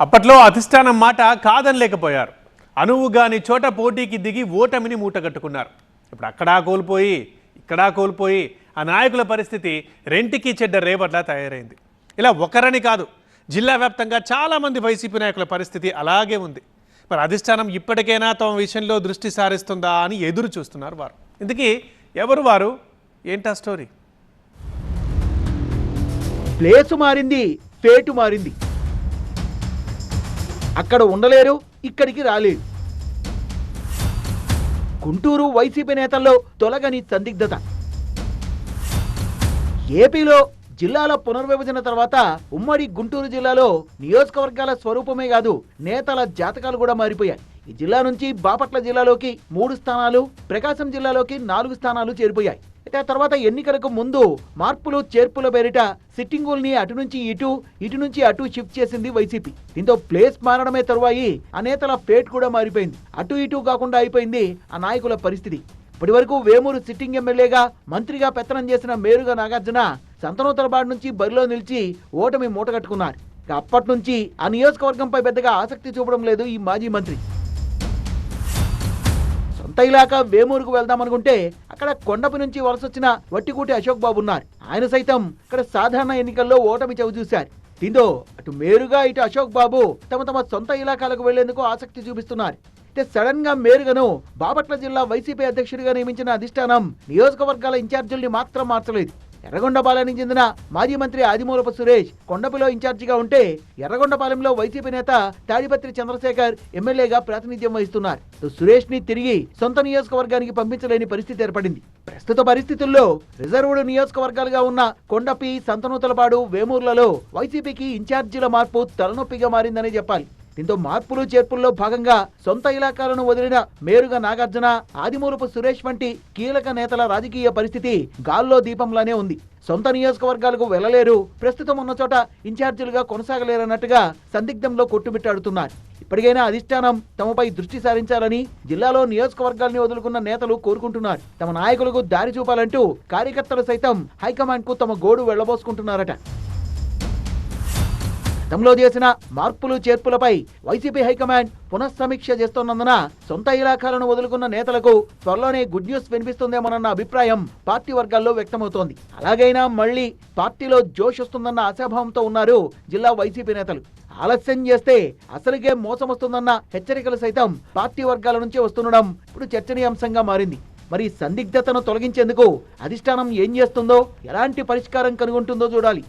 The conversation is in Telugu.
అప్పట్లో అధిష్టానం మాట కాదనలేకపోయారు. అనువుగాని చోట పోటీకి దిగి ఓటమిని మూటగట్టుకున్నారు. ఇప్పుడు అక్కడా కోల్పోయి ఇక్కడా కోల్పోయి ఆ నాయకుల పరిస్థితి రెంటికి చెడ్డ రేవట్లా తయారైంది. ఇలా ఒకరని కాదు, జిల్లా వ్యాప్తంగా చాలామంది వైసీపీ నాయకుల పరిస్థితి అలాగే ఉంది. మరి అధిష్టానం ఇప్పటికైనా తమ విషయంలో దృష్టి సారిస్తుందా అని ఎదురు చూస్తున్నారు వారు. ఇందుకీ ఎవరు వారు, ఏంటా స్టోరీ? ప్లేసు మారింది, ఫేటు మారింది. అక్కడ ఉండలేరు, ఇక్కడికి రాలేరు. గుంటూరు వైసీపీ నేతల్లో తొలగని సందిగ్ధత. ఏపీలో జిల్లాల పునర్విభజన తర్వాత ఉమ్మడి గుంటూరు జిల్లాలో నియోజకవర్గాల స్వరూపమే కాదు, నేతల జాతకాలు కూడా మారిపోయాయి. ఈ జిల్లా నుంచి బాపట్ల జిల్లాలోకి 3 స్థానాలు, ప్రకాశం జిల్లాలోకి 4 స్థానాలు చేరిపోయాయి. అయితే ఆ తర్వాత ఎన్నికలకు ముందు మార్పులు చేర్పుల పేరిట సిట్టింగుల్ని అటు నుంచి ఇటు నుంచి అటు షిఫ్ట్ చేసింది వైసీపీ. దీంతో ప్లేస్ మారడమే తరువాయి ఆ నేతల ఫేట్ కూడా మారిపోయింది. అటు ఇటు కాకుండా అయిపోయింది ఆ నాయకుల పరిస్థితి. ఇప్పటి వరకు వేమూరు సిట్టింగ్ ఎమ్మెల్యేగా మంత్రిగా పెత్తనం చేసిన మేరుగా నాగార్జున సంతనూతలపాడు నుంచి బరిలో నిలిచి ఓటమి మూటగట్టుకున్నారు. అప్పటి నుంచి ఆ నియోజకవర్గంపై పెద్దగా ఆసక్తి చూపడం లేదు ఈ మాజీ మంత్రి. సొంత ఇలాకా వేమూరుకు వెళ్దామనుకుంటే అక్కడ కొండపి నుంచి వలసొచ్చిన వట్టికూటి అశోక్ బాబు ఉన్నారు. ఆయన సైతం ఇక్కడ సాధారణ ఎన్నికల్లో ఓటమి చవి చూశారు. దీంతో అటు మేరుగా ఇటు అశోక్ బాబు తమ సొంత ఇలాకాలకు వెళ్లేందుకు ఆసక్తి చూపిస్తున్నారు. అయితే సడన్ గా మేరుగను బాపట్ల జిల్లా వైసీపీ అధ్యక్షుడిగా నియమించిన అధిష్టానం నియోజకవర్గాల ఇన్ఛార్జీల్ని మాత్రం మార్చలేదు. ఎర్రగొండపాలెనికి చెందిన మాజీ మంత్రి ఆదిమూలపు సురేష్ కొండపిలో ఇన్ఛార్జిగా ఉంటే, ఎర్రగొండపాలెంలో వైసీపీ నేత తాడిపత్రి చంద్రశేఖర్ ఎమ్మెల్యేగా ప్రాతినిధ్యం వహిస్తున్నారు. సురేష్ ని తిరిగి సొంత నియోజకవర్గానికి పంపించలేని పరిస్థితి ఏర్పడింది. ప్రస్తుత పరిస్థితుల్లో రిజర్వుడ్ నియోజకవర్గాలుగా ఉన్న కొండపి, సంతనూతలపాడు, వేమూర్లలో వైసీపీకి ఇన్ఛార్జీల మార్పు తలనొప్పిగా మారిందనే చెప్పాలి. దీంతో మార్పులు చేర్పుల్లో భాగంగా సొంత ఇలాకాలను వదిలిన మేరుగా నాగార్జున, ఆదిమూలపు సురేష్ వంటి కీలక నేతల రాజకీయ పరిస్థితి గాల్లో దీపంలానే ఉంది. సొంత నియోజకవర్గాలకు వెళ్లలేరు, ప్రస్తుతం ఉన్న చోట ఇన్ఛార్జీలుగా కొనసాగలేరన్నట్టుగా సందిగ్ధంలో కొట్టుమిట్టాడుతున్నారు. ఇప్పటికైనా అధిష్టానం తమపై దృష్టి సారించాలని జిల్లాలో నియోజకవర్గాల్ని వదులుకున్న నేతలు కోరుకుంటున్నారు. తమ నాయకులకు దారి చూపాలంటూ కార్యకర్తలు సైతం హైకమాండ్ కు తమ గోడు వెళ్లబోసుకుంటున్నారట. గతంలో చేసిన మార్పులు చేర్పులపై వైసీపీ హైకమాండ్ పునఃసమీక్ష చేస్తున్నందున సొంత ఇలాకాలను వదులుకున్న నేతలకు త్వరలోనే గుడ్ న్యూస్ వినిపిస్తుందేమోనన్న అభిప్రాయం పార్టీ వర్గాల్లో వ్యక్తమవుతోంది. అలాగైనా మళ్లీ పార్టీలో జోష్ వస్తుందన్న ఆశాభావంతో ఉన్నారు జిల్లా వైసీపీ నేతలు. ఆలస్యం చేస్తే అసలుకే మోసం వస్తుందన్న హెచ్చరికలు సైతం పార్టీ వర్గాల నుంచే వస్తుండడం ఇప్పుడు చర్చనీయాంశంగా మారింది. మరి సందిగ్ధతను తొలగించేందుకు అధిష్టానం ఏం చేస్తుందో, ఎలాంటి పరిష్కారం కనుగొంటుందో చూడాలి.